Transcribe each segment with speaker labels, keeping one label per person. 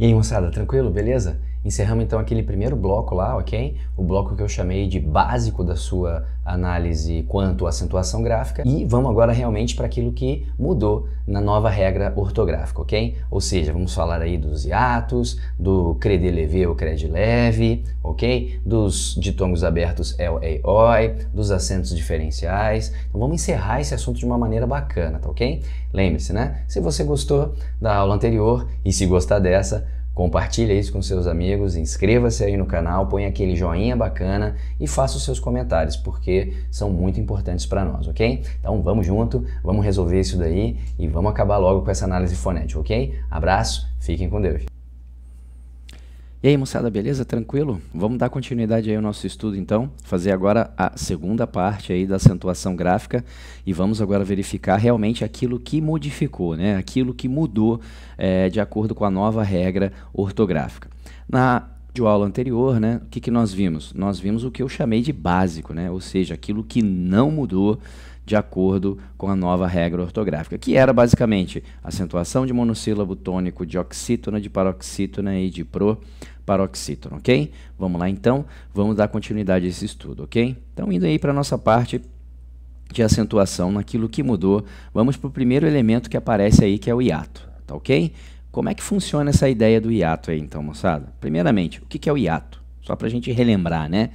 Speaker 1: E aí, moçada, tranquilo? Beleza? Encerramos então aquele primeiro bloco lá, ok? O bloco que eu chamei de básico da sua análise quanto à acentuação gráfica. E vamos agora realmente para aquilo que mudou na nova regra ortográfica, ok? Ou seja, vamos falar aí dos hiatos, do credé levé ou credé leve, ok? Dos ditongos abertos el, ei, oi, dos acentos diferenciais. Então vamos encerrar esse assunto de uma maneira bacana, tá ok? Lembre-se, né? Se você gostou da aula anterior e se gostar dessa, compartilha isso com seus amigos, inscreva-se aí no canal, põe aquele joinha bacana e faça os seus comentários, porque são muito importantes para nós, ok? Então vamos junto, vamos resolver isso daí e vamos acabar logo com essa análise fonética, ok? Abraço, fiquem com Deus.
Speaker 2: E aí, moçada, beleza? Tranquilo? Vamos dar continuidade aí ao nosso estudo, então. Fazer agora a segunda parte aí da acentuação gráfica e vamos agora verificar realmente aquilo que modificou, né? Aquilo que mudou de acordo com a nova regra ortográfica. Na aula anterior, né, o que nós vimos? Nós vimos o que eu chamei de básico, né? Ou seja, aquilo que não mudou de acordo com a nova regra ortográfica, que era basicamente acentuação de monossílabo tônico, de oxítona, de paroxítona e de proparoxítona, ok? Vamos lá então, vamos dar continuidade a esse estudo, ok? Então, indo aí para a nossa parte de acentuação, naquilo que mudou, vamos para o primeiro elemento que aparece aí, que é o hiato, tá ok? Como é que funciona essa ideia do hiato aí, então, moçada? Primeiramente, o que é o hiato? Só para a gente relembrar, né?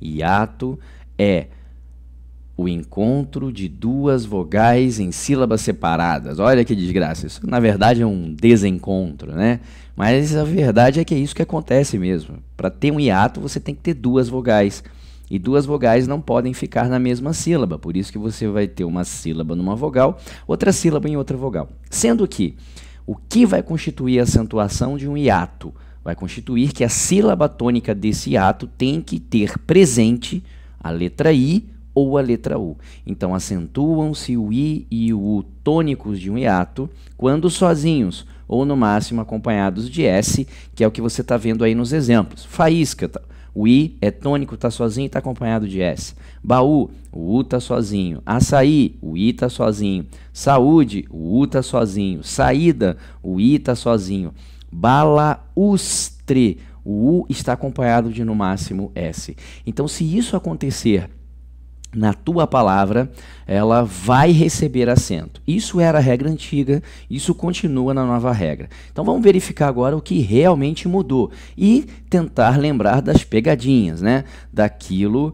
Speaker 2: Hiato é o encontro de duas vogais em sílabas separadas. Olha que desgraça, isso na verdade é um desencontro, né? Mas a verdade é que é isso que acontece mesmo. Para ter um hiato, você tem que ter duas vogais. E duas vogais não podem ficar na mesma sílaba, por isso que você vai ter uma sílaba numa vogal, outra sílaba em outra vogal. Sendo que o que vai constituir a acentuação de um hiato? Vai constituir que a sílaba tônica desse hiato tem que ter presente a letra I ou a letra U. Então, acentuam-se o I e o U tônicos de um hiato quando sozinhos, ou no máximo acompanhados de S, que é o que você está vendo aí nos exemplos. Faísca, o I é tônico, está sozinho e está acompanhado de S. Baú, o U está sozinho. Açaí, o I está sozinho. Saúde, o U está sozinho. Saída, o I está sozinho. Balaustre, o U está acompanhado de no máximo S. Então, se isso acontecer na tua palavra, ela vai receber acento. Isso era a regra antiga, isso continua na nova regra. Então vamos verificar agora o que realmente mudou e tentar lembrar das pegadinhas, né? Daquilo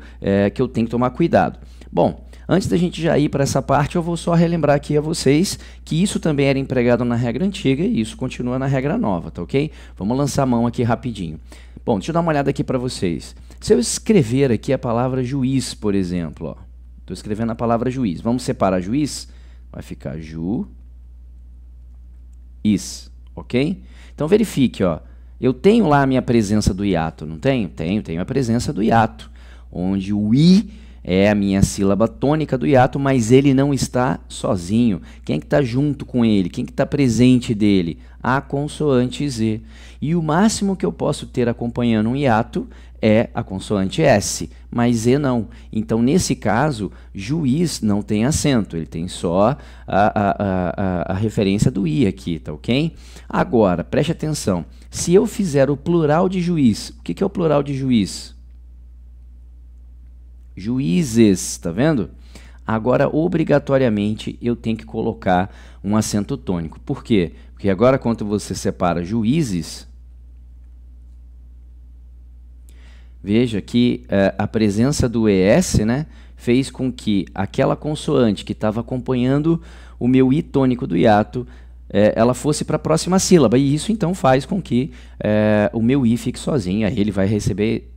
Speaker 2: que eu tenho que tomar cuidado. Bom, antes da gente já ir para essa parte, eu vou só relembrar aqui a vocês que isso também era empregado na regra antiga e isso continua na regra nova, tá ok? Vamos lançar a mão aqui rapidinho. Bom, deixa eu dar uma olhada aqui para vocês. Se eu escrever aqui a palavra juiz, por exemplo, estou escrevendo a palavra juiz. Vamos separar juiz? Vai ficar ju, is, ok? Então verifique, ó. Eu tenho lá a minha presença do hiato, não tenho? Tenho a presença do hiato, onde o i é a minha sílaba tônica do hiato, mas ele não está sozinho. Quem é que está junto com ele? Quem que está presente dele? A consoante Z. E o máximo que eu posso ter acompanhando um hiato é a consoante S, mas Z não. Então, nesse caso, juiz não tem acento, ele tem só a referência do I aqui, tá ok? Agora, preste atenção, se eu fizer o plural de juiz, o que é o plural de juiz? Juízes, tá vendo? Agora, obrigatoriamente, eu tenho que colocar um acento tônico. Por quê? Porque agora, quando você separa juízes, veja que a presença do ES, né, fez com que aquela consoante que estava acompanhando o meu I tônico do hiato, ela fosse para a próxima sílaba. E isso, então, faz com que o meu I fique sozinho. Aí ele vai receber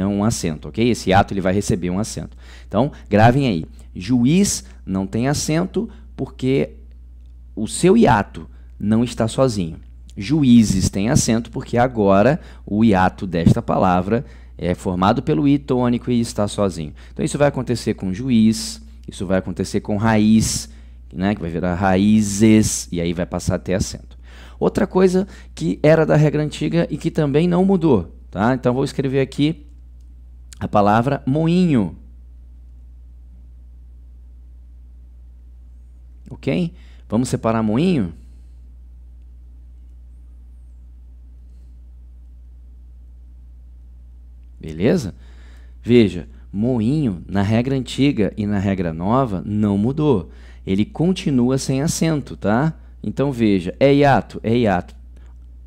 Speaker 2: um acento, ok? Esse hiato ele vai receber um acento. Então, gravem aí. Juiz não tem acento porque o seu hiato não está sozinho. Juízes tem acento porque agora o hiato desta palavra é formado pelo I tônico e está sozinho. Então, isso vai acontecer com juiz, isso vai acontecer com raiz, né, que vai virar raízes, e aí vai passar a ter acento. Outra coisa que era da regra antiga e que também não mudou, tá? Então, vou escrever aqui a palavra moinho. Ok? Vamos separar moinho? Beleza? Veja, moinho, na regra antiga e na regra nova, não mudou. Ele continua sem acento, tá? Então, veja, é hiato, é hiato.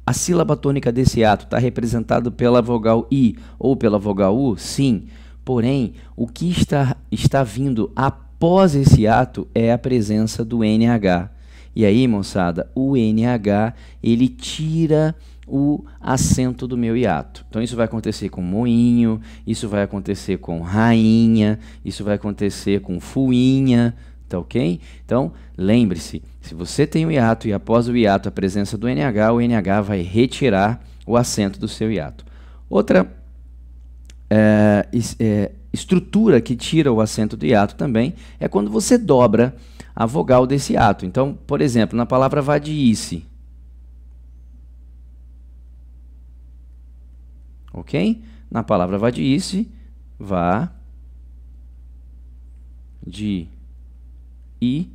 Speaker 2: A sílaba tônica desse hiato está representado pela vogal I ou pela vogal U? Sim. Porém, o que está vindo após esse hiato é a presença do NH. E aí, moçada, o NH, ele tira o acento do meu hiato. Então, isso vai acontecer com moinho, isso vai acontecer com rainha, isso vai acontecer com fuinha, tá ok? Então, lembre-se, se você tem o hiato e após o hiato a presença do NH, o NH vai retirar o acento do seu hiato. Outra estrutura que tira o acento do hiato também é quando você dobra a vogal desse hiato. Então, por exemplo, na palavra vadice, ok? Na palavra vadice, vá, de, I,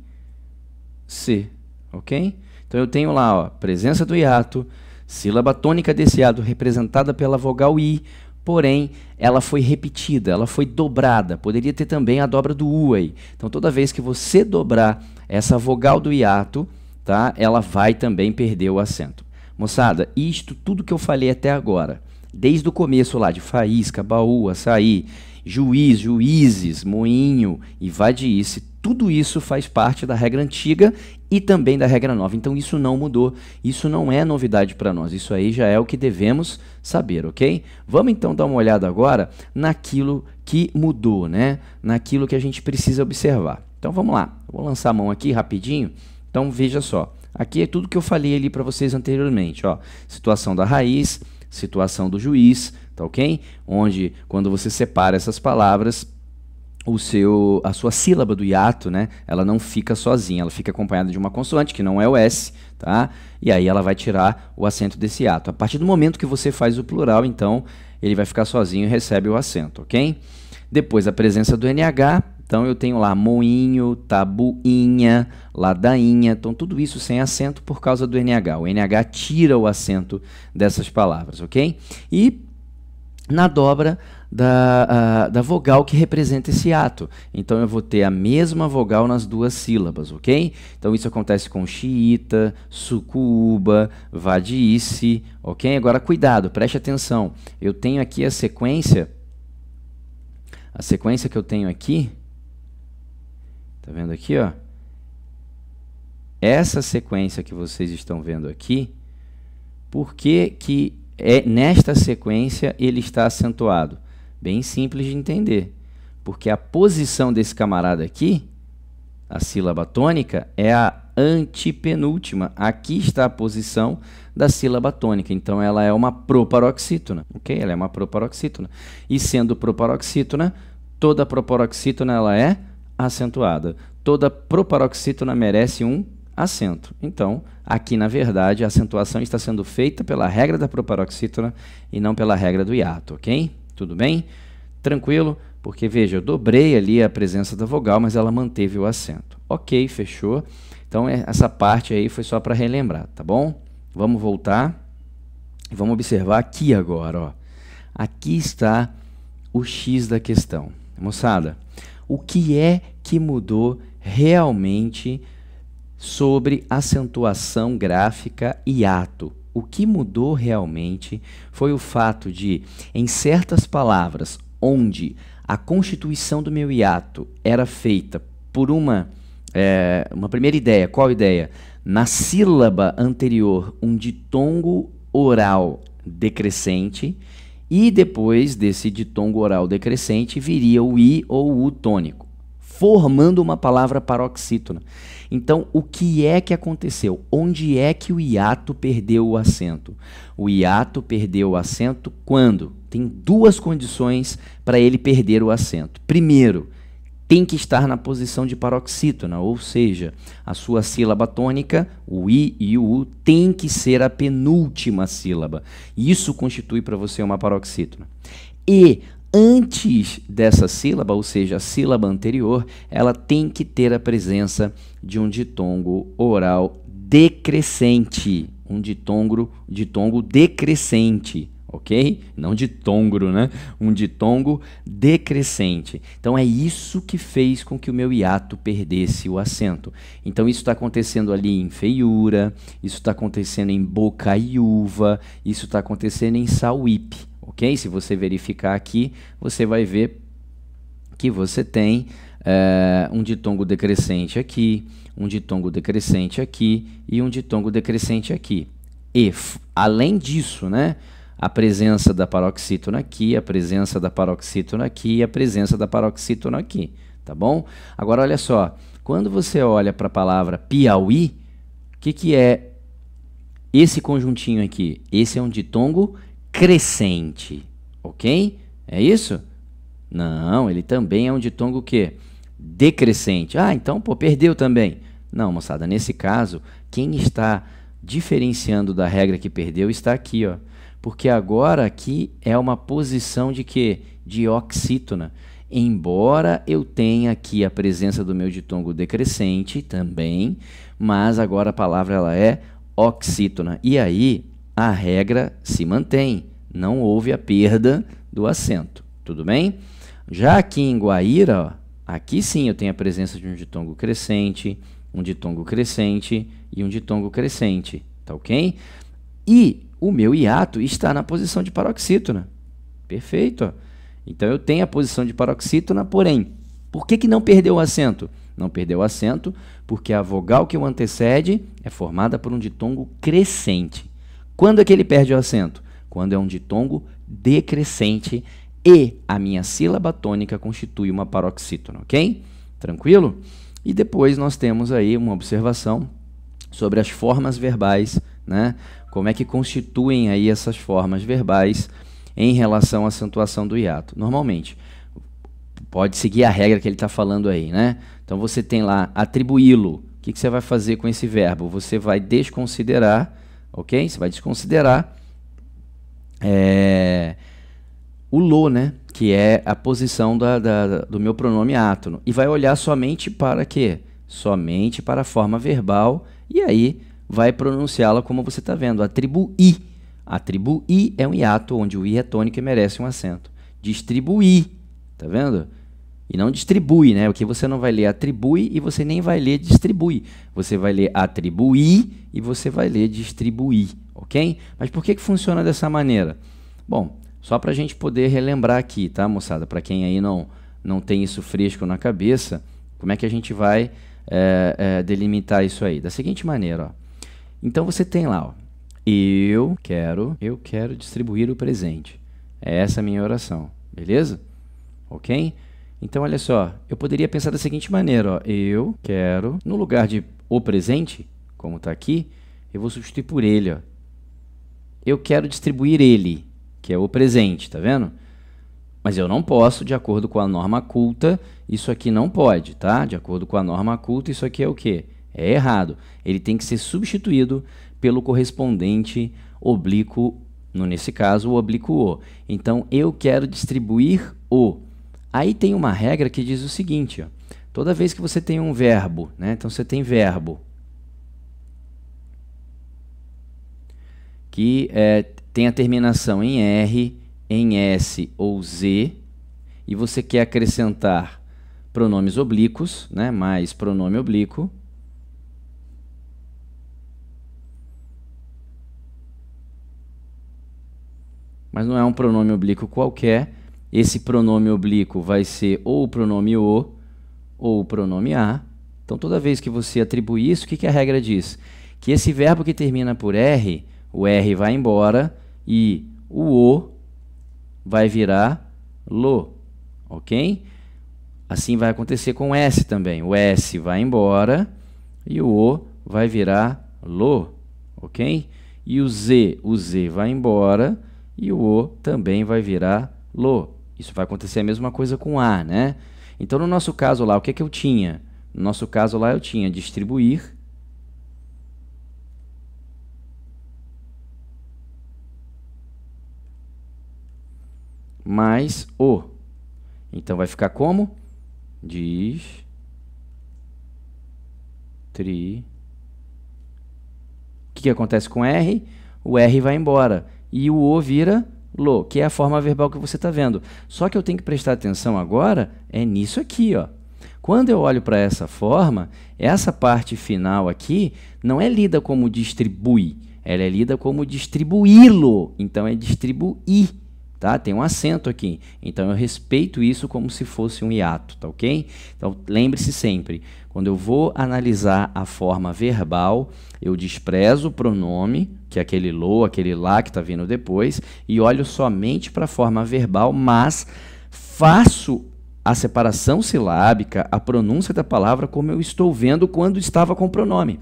Speaker 2: C, ok? Então eu tenho lá, ó, presença do hiato, sílaba tônica desse hiato representada pela vogal I, porém ela foi repetida, ela foi dobrada. Poderia ter também a dobra do U aí. Então toda vez que você dobrar essa vogal do hiato, tá, ela vai também perder o acento. Moçada, isto tudo que eu falei até agora, desde o começo lá de faísca, baú, açaí, juiz, juízes, moinho e vadice, tudo isso faz parte da regra antiga e também da regra nova. Então isso não mudou, isso não é novidade para nós, isso aí já é o que devemos saber, ok? Vamos então dar uma olhada agora naquilo que mudou, né? Naquilo que a gente precisa observar. Então vamos lá, vou lançar a mão aqui rapidinho. Então veja só, aqui é tudo que eu falei ali para vocês anteriormente, ó. Situação da raiz, situação do juiz, tá ok? Onde, quando você separa essas palavras, a sua sílaba do hiato, né, ela não fica sozinha, ela fica acompanhada de uma consoante, que não é o S, tá? E aí ela vai tirar o acento desse hiato. A partir do momento que você faz o plural, então, ele vai ficar sozinho e recebe o acento, ok? Depois, a presença do NH, então eu tenho lá moinho, tabuinha, ladainha, então tudo isso sem acento por causa do NH. O NH tira o acento dessas palavras, ok? E na dobra da vogal que representa esse hiato. Então eu vou ter a mesma vogal nas duas sílabas, ok? Então isso acontece com xiita, sucuba, vadice, ok? Agora cuidado, preste atenção. Eu tenho aqui a sequência que eu tenho aqui, tá vendo aqui, ó? Essa sequência que vocês estão vendo aqui, por que nesta sequência ele está acentuado? Bem simples de entender, porque a posição desse camarada aqui, a sílaba tônica, é a antepenúltima. Aqui está a posição da sílaba tônica, então ela é uma proparoxítona, ok? Ela é uma proparoxítona. E sendo proparoxítona, toda proparoxítona ela é acentuada. Toda proparoxítona merece um acento. Então, aqui na verdade, a acentuação está sendo feita pela regra da proparoxítona e não pela regra do hiato, ok? Tudo bem? Tranquilo? Porque, veja, eu dobrei ali a presença da vogal, mas ela manteve o acento. Ok, fechou. Então, essa parte aí foi só para relembrar, tá bom? Vamos voltar e vamos observar aqui agora, ó. Aqui está o X da questão. Moçada, o que é que mudou realmente sobre acentuação gráfica e hiato? O que mudou realmente foi o fato de, em certas palavras onde a constituição do meu hiato era feita por uma primeira ideia. Qual ideia? Na sílaba anterior, um ditongo oral decrescente, e depois desse ditongo oral decrescente viria o I ou o U tônico, formando uma palavra paroxítona. Então, o que é que aconteceu? Onde é que o hiato perdeu o acento? O hiato perdeu o acento quando? Tem duas condições para ele perder o acento. Primeiro, tem que estar na posição de paroxítona, ou seja, a sua sílaba tônica, o I e o U, tem que ser a penúltima sílaba. Isso constitui para você uma paroxítona. E antes dessa sílaba, ou seja, a sílaba anterior, ela tem que ter a presença de um ditongo oral decrescente, um ditongo decrescente, ok? Não ditongro, né? Um ditongo decrescente. Então é isso que fez com que o meu hiato perdesse o acento. Então isso está acontecendo ali em feiura, isso está acontecendo em bocaiúva, isso está acontecendo em sauípe, ok? Se você verificar aqui, você vai ver que você tem um ditongo decrescente aqui, um ditongo decrescente aqui e um ditongo decrescente aqui. E, além disso, né, a presença da paroxítona aqui, a presença da paroxítona aqui e a presença da paroxítona aqui, tá bom? Agora, olha só, quando você olha para a palavra Piauí, o que é esse conjuntinho aqui? Esse é um ditongo crescente, ok? É isso? Não, ele também é um ditongo o quê? Decrescente. Ah, então, pô, perdeu também. Não, moçada, nesse caso, quem está diferenciando da regra que perdeu está aqui, ó. Porque agora aqui é uma posição de quê? De oxítona. Embora eu tenha aqui a presença do meu ditongo decrescente também, mas agora a palavra ela é oxítona. E aí a regra se mantém. Não houve a perda do acento. Tudo bem? Já aqui em Guaíra, ó, aqui sim eu tenho a presença de um ditongo crescente, um ditongo crescente e um ditongo crescente, tá ok? E o meu hiato está na posição de paroxítona. Perfeito. Ó. Então eu tenho a posição de paroxítona, porém, por que não perdeu o acento? Não perdeu o acento porque a vogal que o antecede é formada por um ditongo crescente. Quando é que ele perde o acento? Quando é um ditongo decrescente e a minha sílaba tônica constitui uma paroxítona, ok? Tranquilo? E depois nós temos aí uma observação sobre as formas verbais, né? Como é que constituem aí essas formas verbais em relação à acentuação do hiato. Normalmente, pode seguir a regra que ele está falando aí, né? Então você tem lá atribuí-lo. O que você vai fazer com esse verbo? Você vai desconsiderar, ok? Você vai desconsiderar o lo, né? Que é a posição do meu pronome átono. E vai olhar somente para quê? Somente para a forma verbal. E aí vai pronunciá-la como você está vendo. Atribuir. Atribuir é um hiato onde o i é tônico e merece um acento. Distribuir. Tá vendo? E não distribui, né? Porque você não vai ler atribui e você nem vai ler distribui. Você vai ler atribuir e você vai ler distribuir, ok? Mas por que funciona dessa maneira? Bom, só para a gente poder relembrar aqui, tá, moçada? Para quem aí não tem isso fresco na cabeça, como é que a gente vai delimitar isso aí? Da seguinte maneira, ó. Então você tem lá, ó, eu quero distribuir o presente. Essa é a minha oração, beleza? Ok? Então, olha só, eu poderia pensar da seguinte maneira, ó, eu quero, no lugar de o presente, como está aqui, eu vou substituir por ele, ó. Eu quero distribuir ele, que é o presente, tá vendo? Mas eu não posso, de acordo com a norma culta, isso aqui não pode, tá? De acordo com a norma culta, isso aqui é o quê? É errado. Ele tem que ser substituído pelo correspondente oblíquo, nesse caso, o oblíquo o. Então, eu quero distribuir o. Aí tem uma regra que diz o seguinte, ó, toda vez que você tem um verbo, né? Então você tem verbo que tem a terminação em R, em S ou Z, e você quer acrescentar pronomes oblíquos, né? Mais pronome oblíquo, mas não é um pronome oblíquo qualquer. Esse pronome oblíquo vai ser ou o pronome o ou o pronome a. Então, toda vez que você atribui isso, o que a regra diz? Que esse verbo que termina por R, o R vai embora e o vai virar lo, ok? Assim vai acontecer com o S também. O S vai embora e o vai virar lo, ok? E o Z vai embora e o O também vai virar lo. Isso vai acontecer a mesma coisa com A, né? Então, no nosso caso lá, o que eu tinha? No nosso caso lá, eu tinha distribuir mais o. Então, vai ficar como? O que acontece com R? O R vai embora. E o O vira lo, que é a forma verbal que você está vendo. Só que eu tenho que prestar atenção agora nisso aqui, ó. Quando eu olho para essa forma, essa parte final aqui não é lida como distribui, ela é lida como distribuí-lo. Então, é distribuir, tá? Tem um acento aqui. Então, eu respeito isso como se fosse um hiato, tá ok? Então, lembre-se sempre, quando eu vou analisar a forma verbal, eu desprezo o pronome, que é aquele lo, aquele lá que está vindo depois, e olho somente para a forma verbal, mas faço a separação silábica, a pronúncia da palavra como eu estou vendo quando estava com o pronome.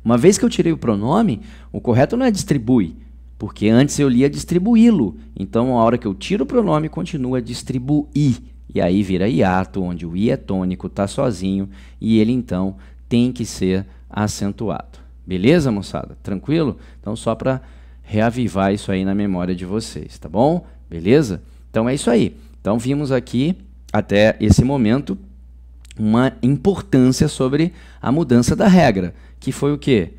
Speaker 2: Uma vez que eu tirei o pronome, o correto não é distribui, porque antes eu lia distribuí-lo. Então, a hora que eu tiro o pronome, continua distribuir. E aí vira hiato, onde o i é tônico, está sozinho, e ele então tem que ser acentuado. Beleza, moçada? Tranquilo? Então, só para reavivar isso aí na memória de vocês, tá bom? Beleza? Então, é isso aí. Então, vimos aqui, até esse momento, uma importância sobre a mudança da regra, que foi o quê?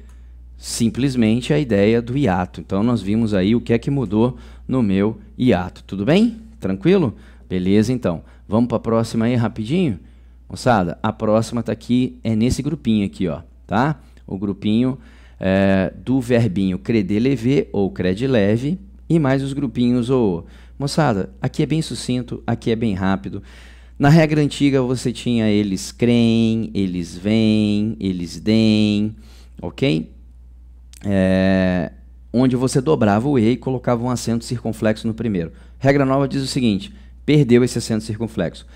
Speaker 2: Simplesmente a ideia do hiato. Então, nós vimos aí o que é que mudou no meu hiato. Tudo bem? Tranquilo? Beleza, então. Vamos para a próxima aí rapidinho? Moçada, a próxima está aqui, nesse grupinho aqui, ó, tá? O grupinho do verbinho creder lever ou crede leve e mais os grupinhos ou. Moçada, aqui é bem sucinto, aqui é bem rápido. Na regra antiga você tinha eles creem, eles vêm, eles deem, ok? Onde você dobrava o E e colocava um acento circunflexo no primeiro. Regra nova diz o seguinte, perdeu esse acento circunflexo.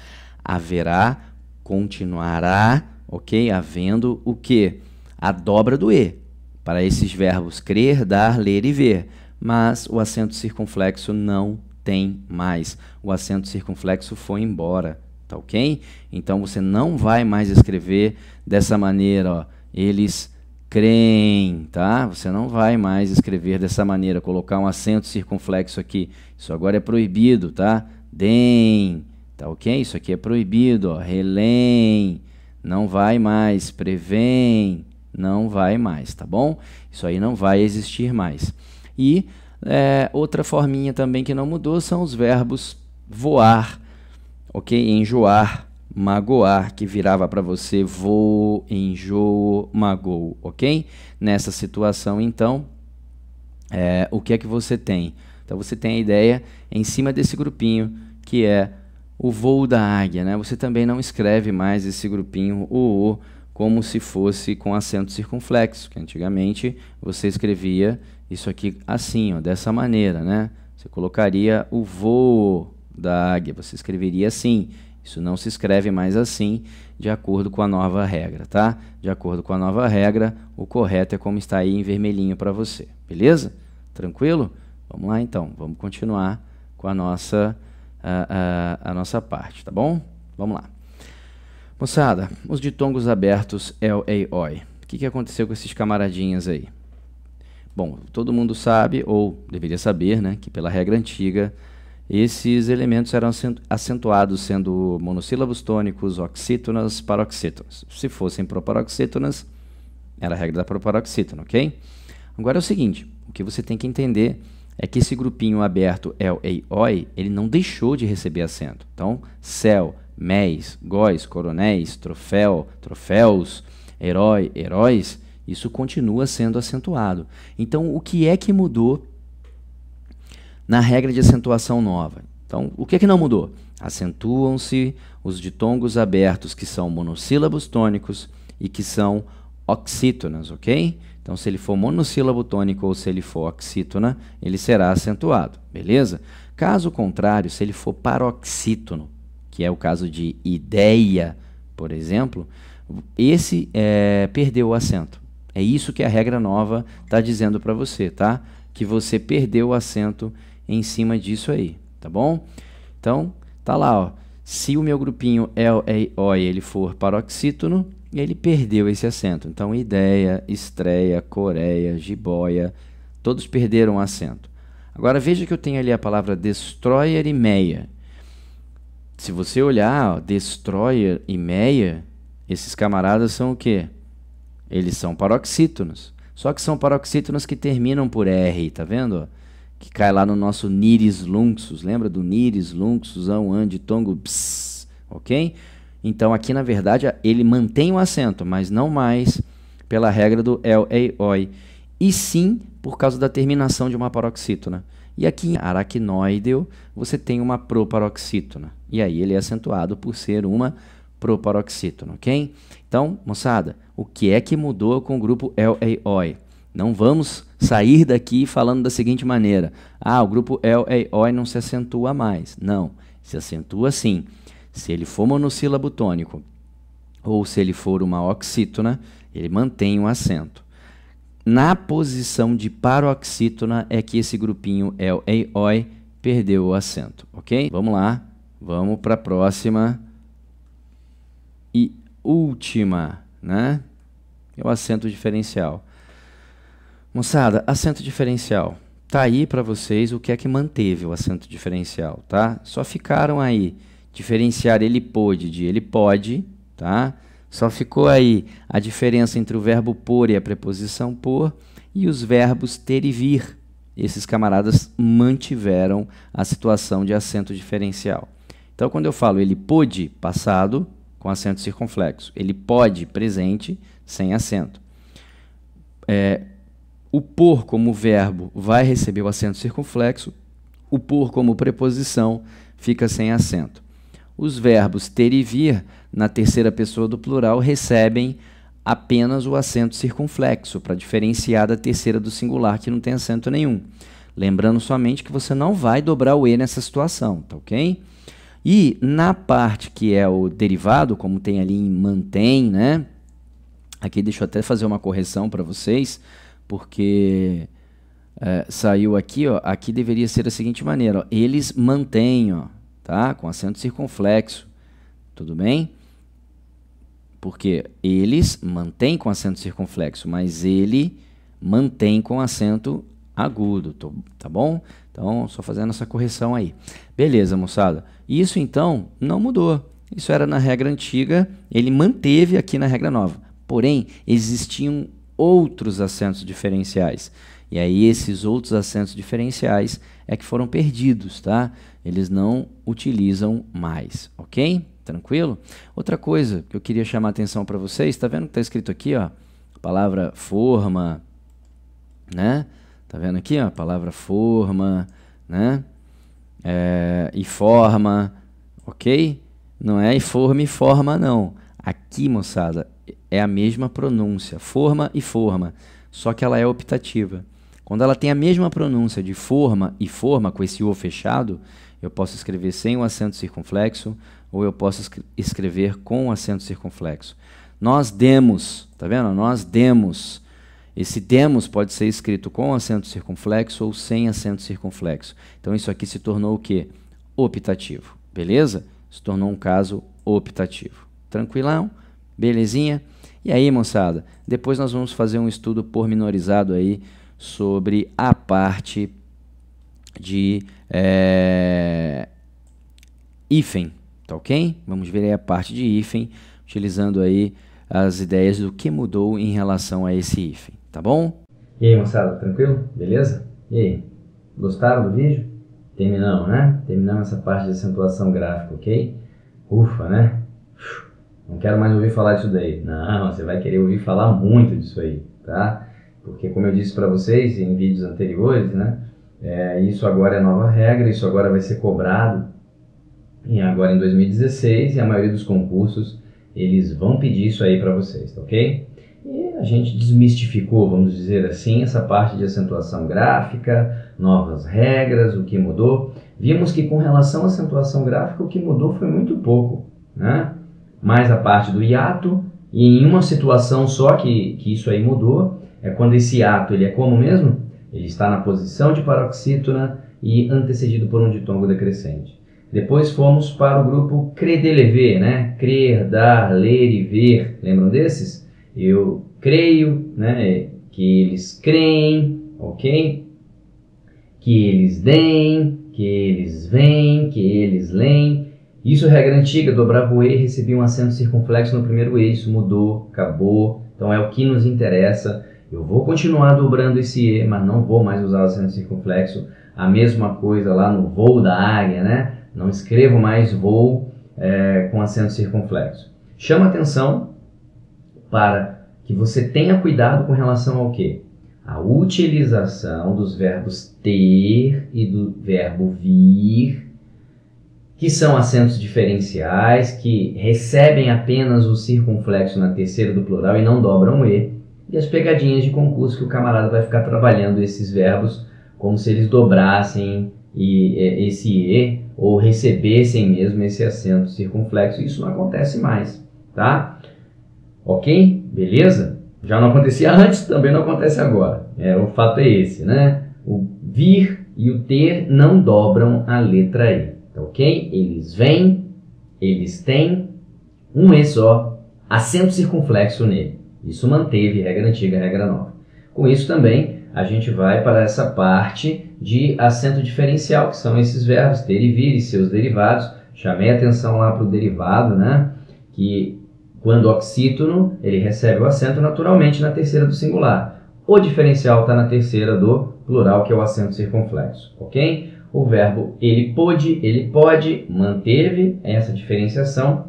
Speaker 2: Haverá, continuará, ok? Havendo o quê? A dobra do E, para esses verbos crer, dar, ler e ver. Mas o acento circunflexo não tem mais. O acento circunflexo foi embora, tá ok? Então, você não vai mais escrever dessa maneira, ó, eles creem, tá? Você não vai mais escrever dessa maneira, colocar um acento circunflexo aqui. Isso agora é proibido, tá? Dem, tá ok? Isso aqui é proibido, ó. Relém, não vai mais. Prevém, não vai mais, tá bom? Isso aí não vai existir mais. E outra forminha também que não mudou são os verbos voar, ok? Enjoar, magoar, que virava para você vou, enjoo, magoo, ok? Nessa situação, então, o que é que você tem? Então, você tem a ideia em cima desse grupinho, que é o voo da águia, né? Você também não escreve mais esse grupinho, o, como se fosse com acento circunflexo, que antigamente você escrevia isso aqui assim, ó, dessa maneira, né? Você colocaria o voo da águia, você escreveria assim. Isso não se escreve mais assim, de acordo com a nova regra, tá? De acordo com a nova regra, o correto é como está aí em vermelhinho para você, beleza? Tranquilo? Vamos lá, então. Vamos continuar com a nossa parte, tá bom? Vamos lá. Moçada, os ditongos abertos, el, ei, oi. O que aconteceu com esses camaradinhas aí? Bom, todo mundo sabe, ou deveria saber, né, que pela regra antiga, esses elementos eram acentuados sendo monossílabos tônicos, oxítonas, paroxítonas. Se fossem proparoxítonas, era a regra da proparoxítona, ok? Agora é o seguinte, o que você tem que entender é que esse grupinho aberto, el, ei, oi, ele não deixou de receber acento. Então, céu, méis, góis, coronéis, troféu, troféus, herói, heróis, isso continua sendo acentuado. Então, o que é que mudou na regra de acentuação nova? Então, o que é que não mudou? Acentuam-se os ditongos abertos que são monossílabos tônicos e que são oxítonas, ok? Então, se ele for monossílabo tônico ou se ele for oxítona, ele será acentuado, beleza? Caso contrário, se ele for paroxítono, que é o caso de ideia, por exemplo, esse perdeu o acento. É isso que a regra nova está dizendo para você, tá? Que você perdeu o acento em cima disso aí, tá bom? Então, tá lá, ó. Se o meu grupinho el, ei, oi, ele for paroxítono, ele perdeu esse acento. Então, ideia, estreia, coreia, jiboia, todos perderam o acento. Agora, veja que eu tenho ali a palavra destroyer e meia. Se você olhar, ó, destroyer e meia, esses camaradas são o quê? Eles são paroxítonos. Só que são paroxítonos que terminam por R, tá vendo? que cai lá no nosso nidus lunctus. Lembra do nidus lunctus, ditongo, ps, ok? Então aqui na verdade ele mantém o acento, mas não mais pela regra do el, ei, oi, e sim por causa da terminação de uma paroxítona. E aqui em aracnoideo você tem uma proparoxítona, e aí ele é acentuado por ser uma proparoxítona, ok? Então, moçada, o que é que mudou com o grupo el, ei, oi? Não vamos sair daqui falando da seguinte maneira: ah, o grupo el, ei, oi não se acentua mais. Não, se acentua sim. Se ele for monossílabo tônico ou se ele for uma oxítona, ele mantém o acento. Na posição de paroxítona é que esse grupinho el, ei, oi perdeu o acento, ok? Vamos lá, vamos para a próxima e última, né? É o acento diferencial. Moçada, acento diferencial. Tá aí para vocês o que é que manteve o acento diferencial, tá? Só ficaram aí diferenciar ele pôde de ele pode, tá? Só ficou aí a diferença entre o verbo por e a preposição por e os verbos ter e vir. Esses camaradas mantiveram a situação de acento diferencial. Então, quando eu falo ele pôde, passado, com acento circunflexo. Ele pode, presente, sem acento. O por como verbo vai receber o acento circunflexo. O por como preposição fica sem acento. Os verbos ter e vir, na terceira pessoa do plural, recebem apenas o acento circunflexo, para diferenciar da terceira do singular, que não tem acento nenhum. Lembrando somente que você não vai dobrar o E nessa situação, tá ok? E na parte que é o derivado, como tem ali em mantém, né? Aqui deixa eu até fazer uma correção para vocês, porque saiu aqui, ó, aqui deveria ser da seguinte maneira, ó, eles mantêm, ó, tá? Com acento circunflexo, tudo bem? Porque eles mantêm com acento circunflexo, mas ele mantém com acento agudo, tá bom? Então, só fazendo essa correção aí. Beleza, moçada. Isso, então, não mudou. Isso era na regra antiga, ele manteve aqui na regra nova. Porém, existiam outros acentos diferenciais. E aí, esses outros acentos diferenciais é que foram perdidos, tá? Eles não utilizam mais, ok? Tranquilo? Outra coisa que eu queria chamar a atenção para vocês, tá vendo que está escrito aqui, ó, a palavra forma, né? Tá vendo aqui, ó, a palavra forma, né? E forma, ok? Não é forma e forma, não. Aqui, moçada, é a mesma pronúncia, forma e forma, só que ela é optativa. Quando ela tem a mesma pronúncia de forma e forma, com esse O fechado, eu posso escrever sem o acento circunflexo, ou eu posso escrever com o acento circunflexo. Nós demos, tá vendo? Nós demos. Esse demos pode ser escrito com acento circunflexo ou sem acento circunflexo. Então isso aqui se tornou o quê? Optativo, beleza? Se tornou um caso optativo. Tranquilão? Belezinha? E aí, moçada, depois nós vamos fazer um estudo pormenorizado aí sobre a parte de hífen, tá ok? Vamos ver aí a parte de hífen, utilizando aí as ideias do que mudou em relação a esse hífen, tá bom?
Speaker 1: E aí, moçada, tranquilo? Beleza? E aí, gostaram do vídeo? Terminamos, né? Terminamos essa parte de acentuação gráfica, ok? Ufa, né? Não quero mais ouvir falar disso daí. Não, você vai querer ouvir falar muito disso aí, tá? Porque, como eu disse para vocês em vídeos anteriores, né? Isso agora é nova regra, isso agora vai ser cobrado agora em 2016, e a maioria dos concursos eles vão pedir isso aí para vocês, tá ok? E a gente desmistificou, vamos dizer assim, essa parte de acentuação gráfica, novas regras, o que mudou. Vimos que com relação à acentuação gráfica o que mudou foi muito pouco, né? Mais a parte do hiato, e em uma situação só que isso aí mudou, é quando esse hiato ele é como mesmo? Ele está na posição de paroxítona e antecedido por um ditongo decrescente. Depois fomos para o grupo credelever, né? Crer, dar, ler e ver. Lembram desses? Eu creio, né? Que eles creem, ok? Que eles deem, que eles veem, que eles leem. Isso é regra antiga, dobrava o E e recebia um acento circunflexo no primeiro E. Isso mudou, acabou. Então é o que nos interessa. Eu vou continuar dobrando esse E, mas não vou mais usar o acento circunflexo. a mesma coisa lá no voo da águia, né? Não escrevo mais voo com acento circunflexo. Chama atenção para que você tenha cuidado com relação ao quê? A utilização dos verbos ter e do verbo vir, que são acentos diferenciais, que recebem apenas o circunflexo na terceira do plural e não dobram o E, e as pegadinhas de concurso que o camarada vai ficar trabalhando esses verbos como se eles dobrassem esse E ou recebessem mesmo esse acento circunflexo. Isso não acontece mais, tá? Ok? Beleza? Já não acontecia antes, também não acontece agora. O fato é esse, né? O vir e o ter não dobram a letra E, tá ok? Eles vêm, eles têm um E só, acento circunflexo nele. Isso manteve regra antiga, regra nova. Com isso também a gente vai para essa parte de acento diferencial, que são esses verbos ter e vir e seus derivados. Chamei a atenção lá para o derivado, né? Que quando oxítono, ele recebe o acento naturalmente na terceira do singular. O diferencial está na terceira do plural, que é o acento circunflexo, ok? O verbo ele pode, manteve essa diferenciação.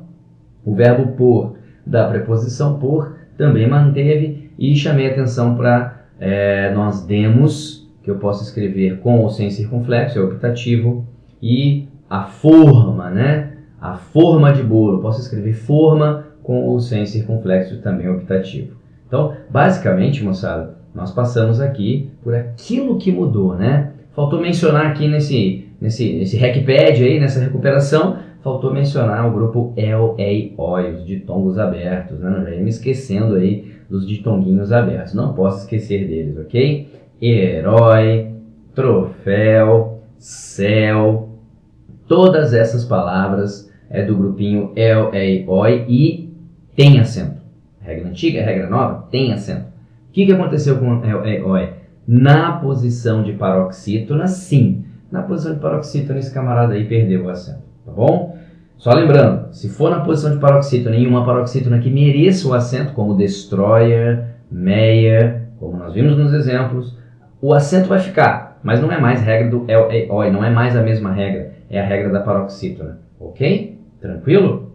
Speaker 1: O verbo por, da preposição por, também manteve. E chamei a atenção para nós demos, que eu posso escrever com ou sem circunflexo, é optativo. E a forma, né? A forma de bolo, posso escrever forma com ou sem circunflexo, também optativo. Então, basicamente, moçada, nós passamos aqui por aquilo que mudou, né? Faltou mencionar aqui nesse hackpad aí, nessa recuperação, faltou mencionar o grupo El, Ei, Oi, os ditongos abertos, né? Não já ia me esquecendo aí dos ditonguinhos abertos. Não posso esquecer deles, ok? Herói, troféu, céu, todas essas palavras do grupinho El, Ei, Oi e tem acento. Regra antiga, regra nova, tem acento. O que aconteceu com El, Ei, Oi? Na posição de paroxítona, sim. Na posição de paroxítona, esse camarada aí perdeu o acento, tá bom? Só lembrando, se for na posição de paroxítona e uma paroxítona que mereça o acento, como destroyer, meyer, como nós vimos nos exemplos, o acento vai ficar, mas não é mais regra do El, Ei, Oi, não é mais a mesma regra, é a regra da paroxítona, ok? Tranquilo?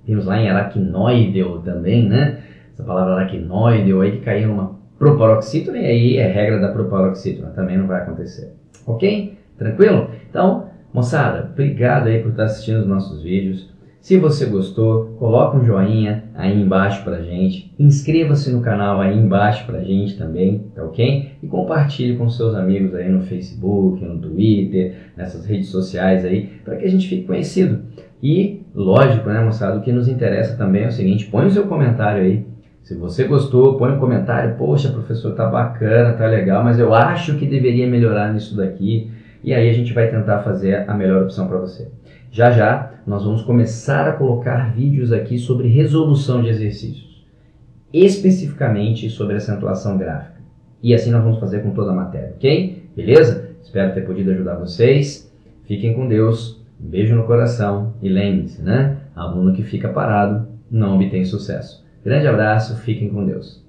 Speaker 1: Temos lá em aracnoideo também, né? Essa palavra aracnoideo aí que caiu numa proparoxítona e aí é regra da proparoxítona, também não vai acontecer. Ok? Tranquilo? Então, moçada, obrigado aí por estar assistindo os nossos vídeos. Se você gostou, coloca um joinha aí embaixo pra gente. Inscreva-se no canal aí embaixo pra gente também, tá ok? E compartilhe com seus amigos aí no Facebook, no Twitter, nessas redes sociais aí, para que a gente fique conhecido. E, lógico, né, moçada, o que nos interessa também é o seguinte, põe o seu comentário aí. Se você gostou, põe um comentário, poxa, professor, tá bacana, tá legal, mas eu acho que deveria melhorar nisso daqui. E aí a gente vai tentar fazer a melhor opção para você. Já já, nós vamos começar a colocar vídeos aqui sobre resolução de exercícios. Especificamente sobre acentuação gráfica. E assim nós vamos fazer com toda a matéria, ok? Beleza? Espero ter podido ajudar vocês. Fiquem com Deus. Um beijo no coração e lembre-se, né? Aluno que fica parado não obtém sucesso. Grande abraço, fiquem com Deus.